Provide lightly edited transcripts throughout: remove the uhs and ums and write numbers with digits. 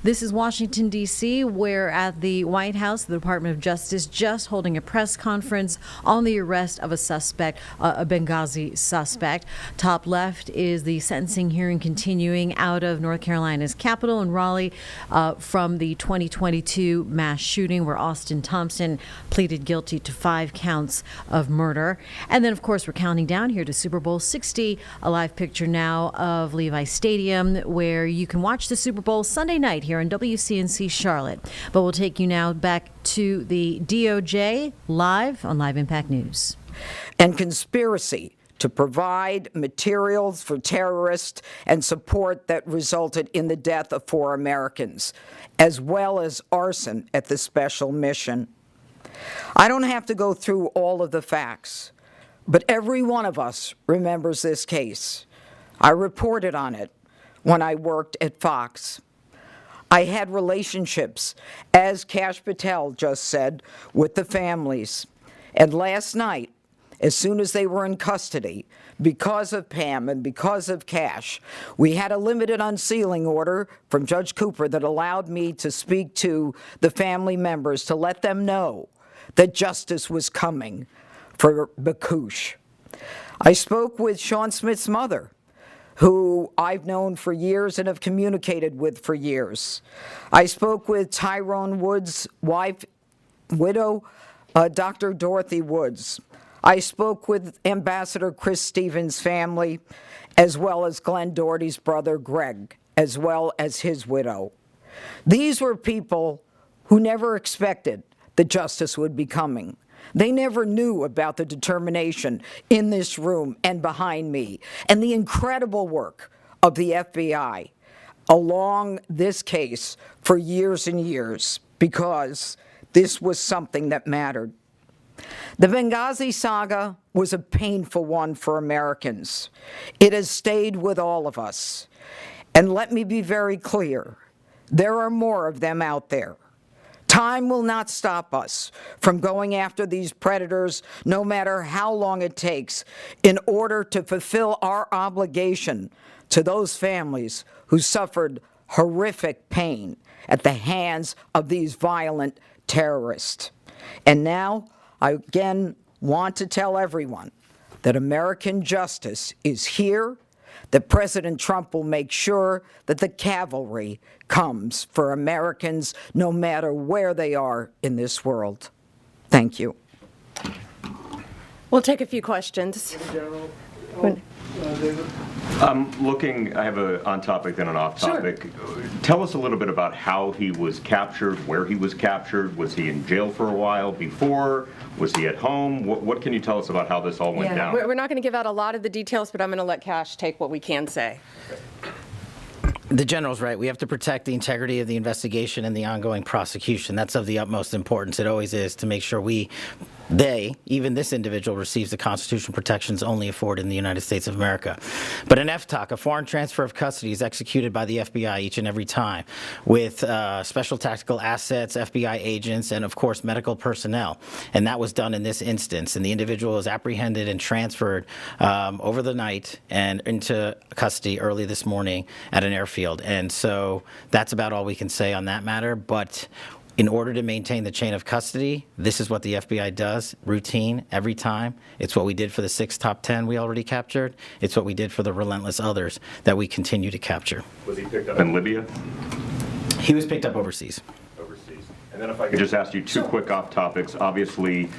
This is Washington, D.C., where at the White House, the Department of Justice just holding a press conference on the arrest of a suspect, a Benghazi suspect. Top left is the sentencing hearing continuing out of North Carolina's capital in Raleigh from the 2022 mass shooting where Austin Thompson pleaded guilty to 5 counts of murder. And then, of course, we're counting down here to Super Bowl 60, a live picture now of Levi Stadium, where you can watch the Super Bowl Sunday night here on WCNC Charlotte. But we'll take you now back to the DOJ live on Live Impact News. And conspiracy to provide materials for terrorists and support that resulted in the death of 4 Americans, as well as arson at the special mission. I don't have to go through all of the facts, but every one of us remembers this case. I reported on it when I worked at Fox. I had relationships, as Kash Patel just said, with the families. And last night, as soon as they were in custody, because of Pam and because of Kash, we had a limited unsealing order from Judge Cooper that allowed me to speak to the family members to let them know that justice was coming for Bakoush. I spoke with Sean Smith's mother, who I've known for years and have communicated with for years. I spoke with Tyrone Woods' widow, Dr. Dorothy Woods. I spoke with Ambassador Chris Stevens' family, as well as Glenn Doherty's brother, Greg, as well as his widow. These were people who never expected that justice would be coming. They never knew about the determination in this room and behind me and the incredible work of the FBI along this case for years and years, because this was something that mattered. The Benghazi saga was a painful one for Americans. It has stayed with all of us. And let me be very clear, there are more of them out there. Time will not stop us from going after these predators, no matter how long it takes, in order to fulfill our obligation to those families who suffered horrific pain at the hands of these violent terrorists. And now, I again want to tell everyone that American justice is here, that President Trump will make sure that the cavalry comes for Americans no matter where they are in this world. Thank you. We'll take a few questions. I have an on-topic and an off-topic. Sure. Tell us a little bit about how he was captured, where he was captured. Was he in jail for a while before? Was he at home? What can you tell us about how this all went down? We're not going to give out a lot of the details, but I'm going to let Kash take what we can say. The general's right. We have to protect the integrity of the investigation and the ongoing prosecution. That's of the utmost importance. It always is, to make sure even this individual receives the constitutional protections only afforded in the United States of America. But an FTOC, a foreign transfer of custody, is executed by the FBI each and every time with special tactical assets, FBI agents, and of course medical personnel. And that was done in this instance. And the individual was apprehended and transferred over the night and into custody early this morning at an airfield. And so that's about all we can say on that matter. But in order to maintain the chain of custody, this is what the FBI does, routine, every time. It's what we did for the 6 top 10 we already captured. It's what we did for the relentless others that we continue to capture. Was he picked up in Libya? He was picked up overseas. And then if I could just ask you 2 quick off topics. Obviously,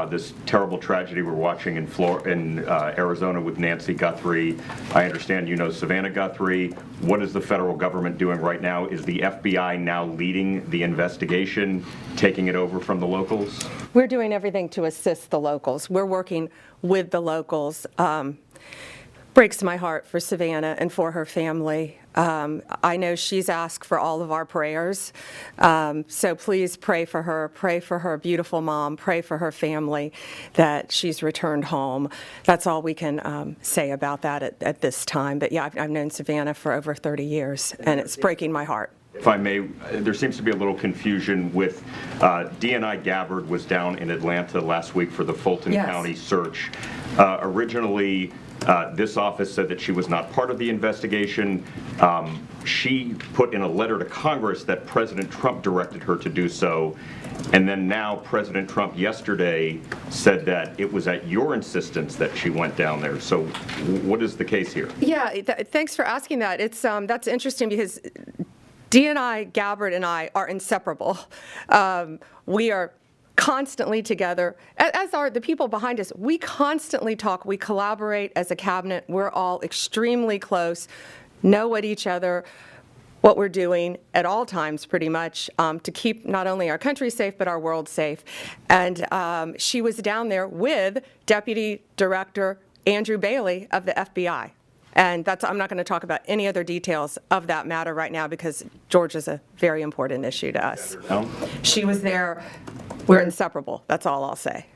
this terrible tragedy we're watching in Arizona with Nancy Guthrie. I understand you know Savannah Guthrie. What is the federal government doing right now? Is the FBI now leading the investigation, taking it over from the locals? We're doing everything to assist the locals. We're working with the locals. Breaks my heart for Savannah and for her family. I know she's asked for all of our prayers, so please pray for her beautiful mom, pray for her family that she's returned home. That's all we can say about that at this time. But yeah, I've known Savannah for over 30 years, and it's breaking my heart. If I may, there seems to be a little confusion with DNI Gabbard was down in Atlanta last week for the Fulton County search. Originally, this office said that she was not part of the investigation. she put in a letter to Congress that President Trump directed her to do so. And then now President Trump yesterday said that it was at your insistence that she went down there. So what is the case here? Yeah, thanks for asking that. That's interesting because DNI Gabbard and I are inseparable. We are constantly together, as are the people behind us. We constantly talk. We collaborate as a cabinet. We're all extremely close, know what each other, what we're doing at all times pretty much to keep not only our country safe but our world safe. And she was down there with Deputy Director Andrew Bailey of the FBI. And I'm not going to talk about any other details of that matter right now because Georgia's a very important issue to us. She was there. We're inseparable. That's all I'll say.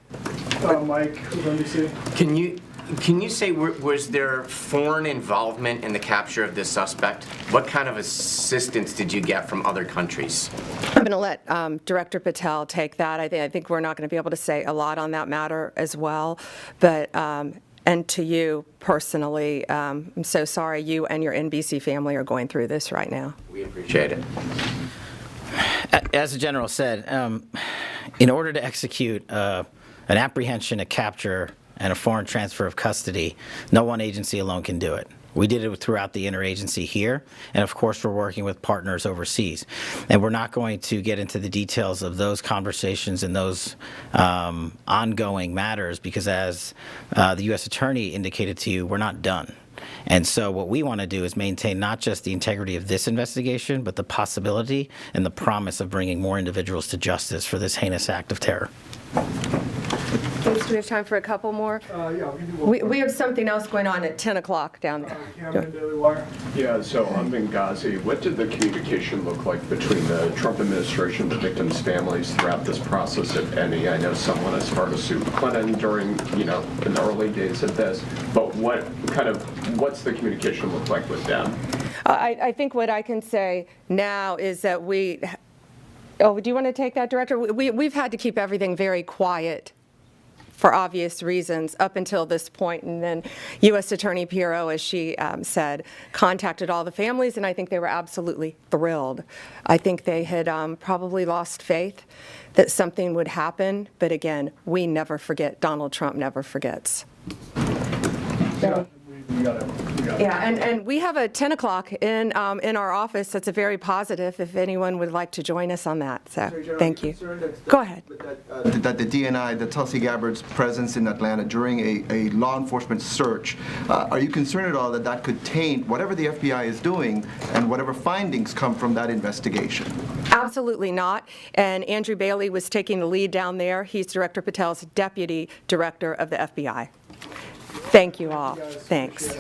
Mike, NBC. Can you say, was there foreign involvement in the capture of this suspect? What kind of assistance did you get from other countries? I'm going to let Director Patel take that. I think we're not going to be able to say a lot on that matter as well. But and to you personally, I'm so sorry you and your NBC family are going through this right now. We appreciate it. As the general said, in order to execute an apprehension, a capture, and a foreign transfer of custody, no one agency alone can do it. We did it throughout the interagency here, and of course we're working with partners overseas. And we're not going to get into the details of those conversations and those ongoing matters because as the U.S. Attorney indicated to you, we're not done. And so what we want to do is maintain not just the integrity of this investigation, but the possibility and the promise of bringing more individuals to justice for this heinous act of terror. Do we have time for a couple more? Yeah, we can do one. We have something else going on at 10 o'clock down there. Cameron, Daily Wire. Yeah, so on Benghazi, what did the communication look like between the Trump administration and the victims' families throughout this process, if any? I know someone as far as Sue Clinton during, in the early days of this, but what's the communication look like with them? I think what I can say now is that do you want to take that, Director? We've had to keep everything very quiet for obvious reasons up until this point. And then U.S. Attorney Pirro, as she said, contacted all the families, and I think they were absolutely thrilled. I think they had probably lost faith that something would happen. But again, we never forget. Donald Trump never forgets. We got it. Yeah, and we have a 10 o'clock in our office that's a very positive if anyone would like to join us on that. So thank you. Go ahead. That the DNI, the Tulsi Gabbard's presence in Atlanta during a law enforcement search, are you concerned at all that that could taint whatever the FBI is doing and whatever findings come from that investigation? Absolutely not. And Andrew Bailey was taking the lead down there. He's Director Patel's deputy director of the FBI. Thank you all. Thanks.